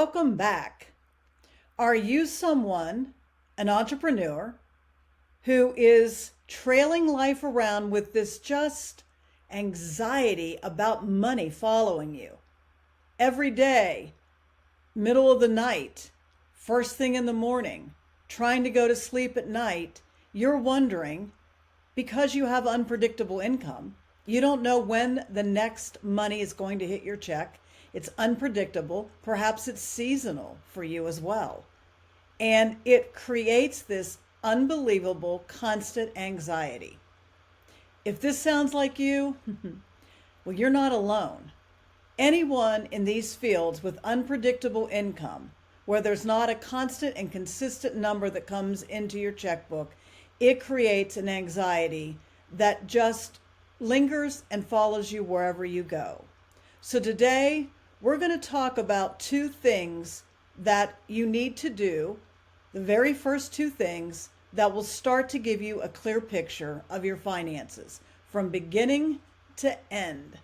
Welcome back. Are you someone, an entrepreneur, who is trailing life around with this just anxiety about money following you? Every day, middle of the night, first thing in the morning, trying to go to sleep at night, you're wondering, because you have unpredictable income, you don't know when the next money is going to hit your check. It's unpredictable. Perhaps it's seasonal for you as well. And it creates this unbelievable constant anxiety. If this sounds like you, well, you're not alone. Anyone in these fields with unpredictable income, where there's not a constant and consistent number that comes into your checkbook, it creates an anxiety that just lingers and follows you wherever you go. So today, we're going to talk about two things that you need to do, the very first two things that will start to give you a clear picture of your finances from beginning to end,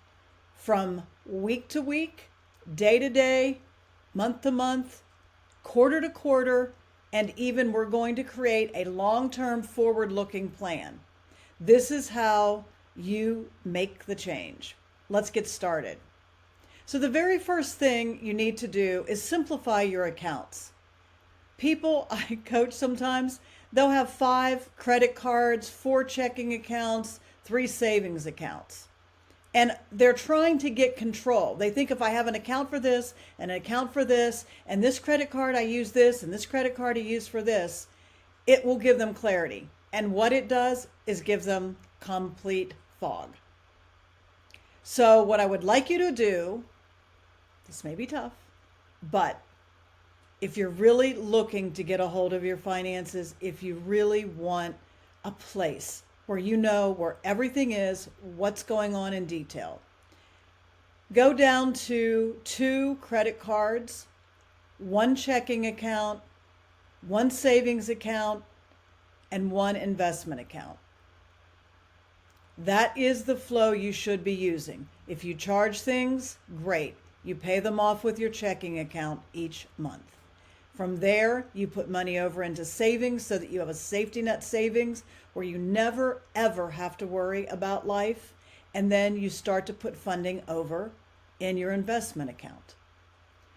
from week to week, day to day, month to month, quarter to quarter, and even we're going to create a long-term forward-looking plan. This is how you make the change. Let's get started. So the very first thing you need to do is simplify your accounts. People I coach sometimes, they'll have 5 credit cards, 4 checking accounts, 3 savings accounts. And they're trying to get control. They think if I have an account for this, and an account for this, and this credit card I use this, and this credit card I use for this, it will give them clarity. And what it does is give them complete fog. So what I would like you to do, this may be tough, but if you're really looking to get a hold of your finances, if you really want a place where you know where everything is, what's going on in detail, go down to 2 credit cards, 1 checking account, 1 savings account, and 1 investment account. That is the flow you should be using. If you charge things, great. You pay them off with your checking account each month. From there, you put money over into savings so that you have a safety net savings where you never, ever have to worry about life. And then you start to put funding over in your investment account.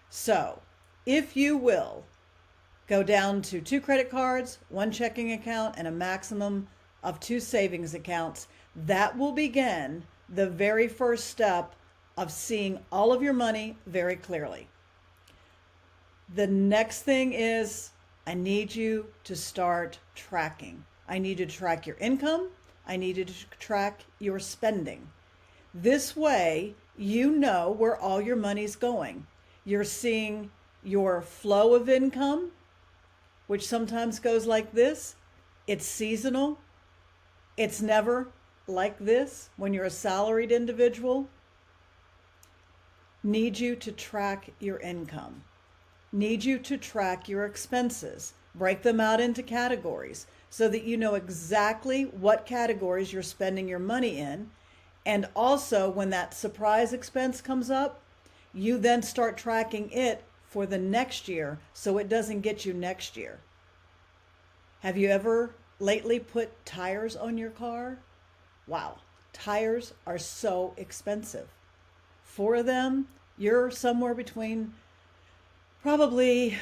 So, if you will, go down to 2 credit cards, 1 checking account, and a maximum of 2 savings accounts, that will begin the very first step of seeing all of your money very clearly. The next thing is I need you to start tracking. I need you to track your income. I need you to track your spending. This way, you know where all your money's going. You're seeing your flow of income, which sometimes goes like this. It's seasonal. It's never like this when you're a salaried individual. Need you to track your income. Need you to track your expenses. Break them out into categories so that you know exactly what categories you're spending your money in. And also, when that surprise expense comes up, you then start tracking it for the next year so it doesn't get you next year. Have you ever lately put tires on your car? Wow, tires are so expensive. 4 of them, you're somewhere between probably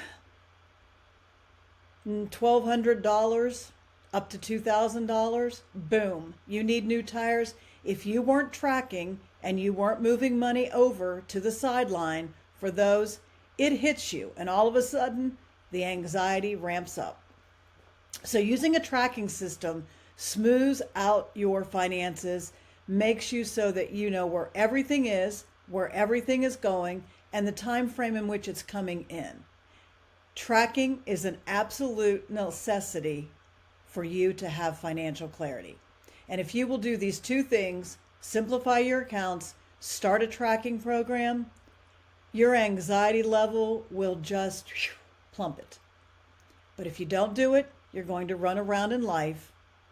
$1,200 up to $2,000. Boom, you need new tires. If you weren't tracking and you weren't moving money over to the sideline for those, it hits you, and all of a sudden the anxiety ramps up. So using a tracking system smooths out your finances, makes you so that you know where everything is going, and the time frame in which it's coming in. Tracking is an absolute necessity for you to have financial clarity. And if you will do these 2 things, simplify your accounts, start a tracking program, your anxiety level will just plummet. But if you don't do it, you're going to run around in life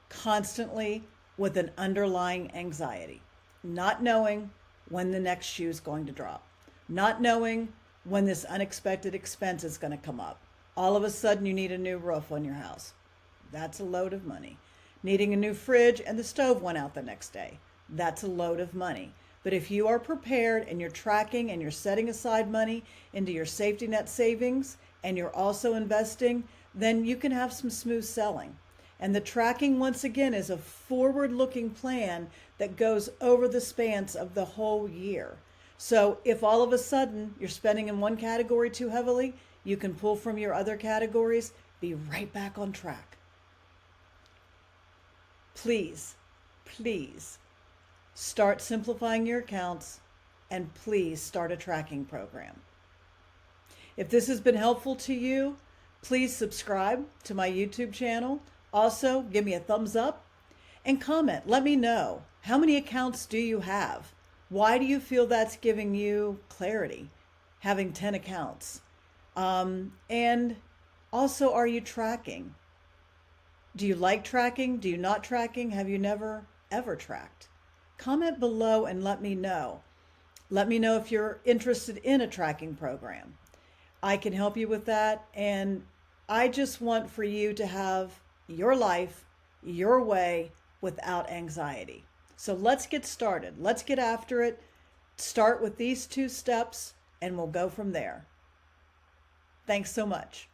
constantly with an underlying anxiety, not knowing when the next shoe is going to drop, not knowing when this unexpected expense is going to come up. All of a sudden, you need a new roof on your house. That's a load of money. Needing a new fridge and the stove went out the next day. That's a load of money. But if you are prepared and you're tracking and you're setting aside money into your safety net savings and you're also investing, then you can have some smooth selling. And the tracking, once again, is a forward-looking plan that goes over the spans of the whole year. So if all of a sudden you're spending in one category too heavily, you can pull from your other categories, be right back on track. Please, please start simplifying your accounts, and please start a tracking program. If this has been helpful to you, please subscribe to my YouTube channel. Also, give me a thumbs up and comment. Let me know, how many accounts do you have? Why do you feel that's giving you clarity, having 10 accounts? And also, are you tracking? Do you like tracking? Do you not tracking? Have you never, ever tracked? Comment below and let me know. Let me know if you're interested in a tracking program. I can help you with that. And I just want for you to have your life, your way, without anxiety. So let's get started. Let's get after it. Start with these 2 steps and we'll go from there. Thanks so much.